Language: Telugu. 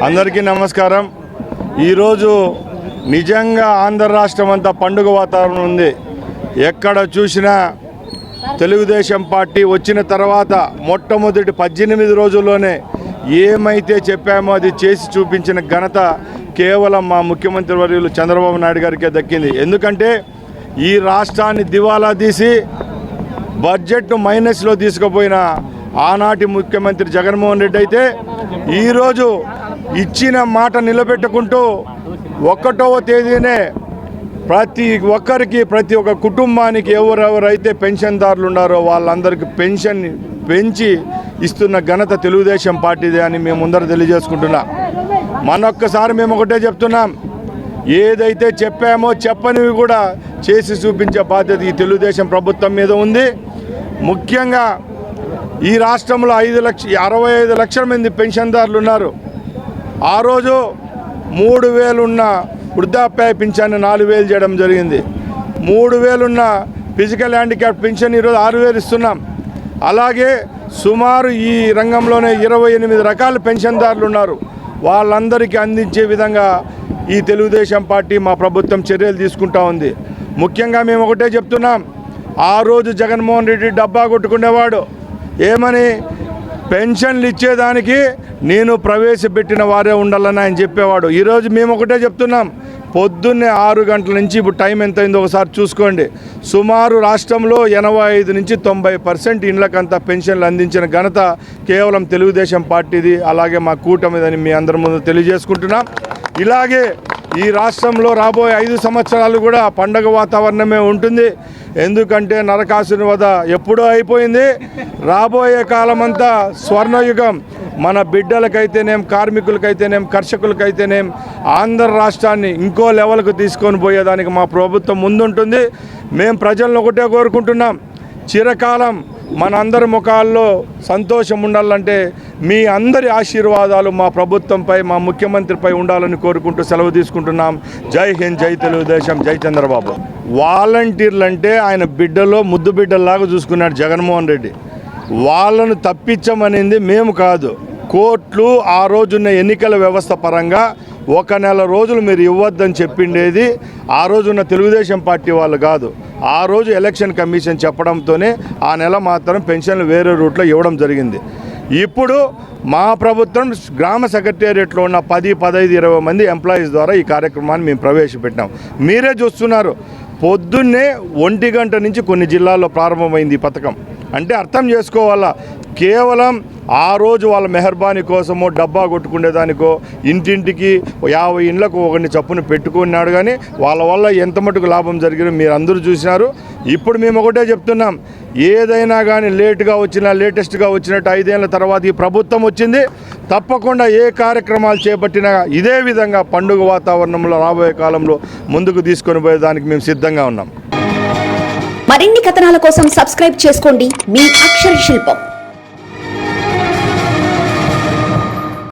అందరికీ నమస్కారం। ఈరోజు నిజంగా ఆంధ్ర రాష్ట్రం అంతా పండుగ వాతావరణం ఉంది। ఎక్కడ చూసినా తెలుగుదేశం పార్టీ వచ్చిన తర్వాత మొట్టమొదటి 18 రోజుల్లోనే ఏమైతే చెప్పామో అది చేసి చూపించిన ఘనత కేవలం మా ముఖ్యమంత్రి వర్యులు చంద్రబాబు నాయుడు గారికే దక్కింది। ఎందుకంటే ఈ రాష్ట్రాన్ని దివాలా తీసి బడ్జెట్ను మైనస్లో తీసుకుపోయిన ఆనాటి ముఖ్యమంత్రి జగన్మోహన్ రెడ్డి అయితే ఈరోజు ఇచ్చిన మాట నిలబెట్టుకుంటూ 1వ తేదీనే ప్రతి ఒక్కరికి ప్రతి ఒక్క కుటుంబానికి ఎవరెవరైతే పెన్షన్దారులు ఉన్నారో వాళ్ళందరికీ పెన్షన్ పెంచి ఇస్తున్న ఘనత తెలుగుదేశం పార్టీదే అని మేము ముందర తెలియజేసుకుంటున్నాం। మనొక్కసారి మేము ఒకటే చెప్తున్నాం, ఏదైతే చెప్పామో చెప్పనివి కూడా చేసి చూపించే బాధ్యత ఈ తెలుగుదేశం ప్రభుత్వం మీద ఉంది। ముఖ్యంగా ఈ రాష్ట్రంలో 65 లక్షల మంది పెన్షన్దారులు ఉన్నారు। ఆ రోజు 3000 ఉన్న వృద్ధాప్య పింఛన్ 4000 చేయడం జరిగింది। 3000 ఉన్న ఫిజికల్ హ్యాండిక్యాప్ పింఛన్ ఈరోజు 6000 ఇస్తున్నాం। అలాగే సుమారు ఈ రంగంలోనే 28 రకాల పెన్షన్దారులు ఉన్నారు। వాళ్ళందరికీ అందించే విధంగా ఈ తెలుగుదేశం పార్టీ మా ప్రభుత్వం చర్యలు తీసుకుంటా ఉంది। ముఖ్యంగా మేము ఒకటే చెప్తున్నాం, ఆ రోజు జగన్మోహన్ రెడ్డి డబ్బా కొట్టుకునేవాడు, ఏమని పెన్షన్లు ఇచ్చేదానికి నేను ప్రవేశపెట్టిన వారే ఉండాలని ఆయన చెప్పేవాడు। ఈరోజు మేము ఒకటే చెప్తున్నాం, పొద్దున్నే 6 గంటల నుంచి ఇప్పుడు టైం ఎంత అయిందో ఒకసారి చూసుకోండి, సుమారు రాష్ట్రంలో 85 నుంచి 90% ఇండ్లకంతా పెన్షన్లు అందించిన ఘనత కేవలం తెలుగుదేశం పార్టీది, అలాగే మా కూటమిదని మీ అందరి ముందు తెలియజేసుకుంటున్నాం। ఇలాగే ఈ రాష్ట్రంలో రాబోయే 5 సంవత్సరాలు కూడా పండగ వాతావరణమే ఉంటుంది। ఎందుకంటే నరకాసుని వధ ఎప్పుడో అయిపోయింది, రాబోయే కాలమంతా స్వర్ణయుగం। మన బిడ్డలకైతేనేం, కార్మికులకైతేనేం, కర్షకులకైతేనేం ఆంధ్ర రాష్ట్రాన్ని ఇంకో లెవెల్కు తీసుకొని పోయేదానికి మా ప్రభుత్వం ముందుంటుంది। మేము ప్రజలను ఒకటే కోరుకుంటున్నాం, చిరకాలం మనందరి ముఖాల్లో సంతోషం ఉండాలంటే మీ అందరి ఆశీర్వాదాలు మా ప్రభుత్వంపై, మా ముఖ్యమంత్రిపై ఉండాలని కోరుకుంటూ సెలవు తీసుకుంటున్నాం। జై హింద్, జై తెలుగుదేశం, జై చంద్రబాబు। వాలంటీర్లు అంటే ఆయన బిడ్డలో ముద్దు బిడ్డల్లాగా చూసుకున్నాడు జగన్మోహన్ రెడ్డి। వాళ్ళను తప్పించమనింది మేము కాదు, కోర్టులు ఆ రోజున్న ఎన్నికల వ్యవస్థ పరంగా 1 నెల రోజులు మీరు ఇవ్వద్దని చెప్పిండేది ఆ రోజున్న తెలుగుదేశం పార్టీ వాళ్ళు కాదు। ఆ రోజు ఎలక్షన్ కమిషన్ చెప్పడంతోనే ఆ నెల మాత్రం పెన్షన్లు వేరే రూట్లో ఇవ్వడం జరిగింది। ఇప్పుడు మా ప్రభుత్వం గ్రామ సెక్రటేరియట్లో ఉన్న 10, 15, 20 మంది ఎంప్లాయీస్ ద్వారా ఈ కార్యక్రమాన్ని మేము ప్రవేశపెట్టాం। మీరే చూస్తున్నారు, పొద్దున్నే 1 గంట నుంచి కొన్ని జిల్లాల్లో ప్రారంభమైంది ఈ పథకం। అంటే అర్థం చేసుకోవాలా, కేవలం ఆ రోజు వాళ్ళ మెహర్బానీ కోసమో డబ్బా కొట్టుకునేదానికో ఇంటింటికి 50 ఇండ్లకు ఒకరిని చప్పున పెట్టుకున్నాడు, కానీ వాళ్ళ వల్ల ఎంత మటుకు లాభం జరిగిందో మీరు అందరూ చూసినారు। ఇప్పుడు మేము ఒకటే చెప్తున్నాం, ఏదైనా కానీ లేటుగా వచ్చినా, లేటెస్ట్గా వచ్చినట్టు 5 ఏళ్ళ తర్వాత ఈ ప్రభుత్వం వచ్చింది, తప్పకుండా ఏ కార్యక్రమాలు చేపట్టినా ఇదే విధంగా పండుగ వాతావరణంలో రాబోయే కాలంలో ముందుకు తీసుకొని పోయేదానికి మేము సిద్ధంగా ఉన్నాం। మరిన్ని కథనాల కోసం సబ్స్క్రైబ్ చేసుకోండి మీ అక్షర శిల్పం।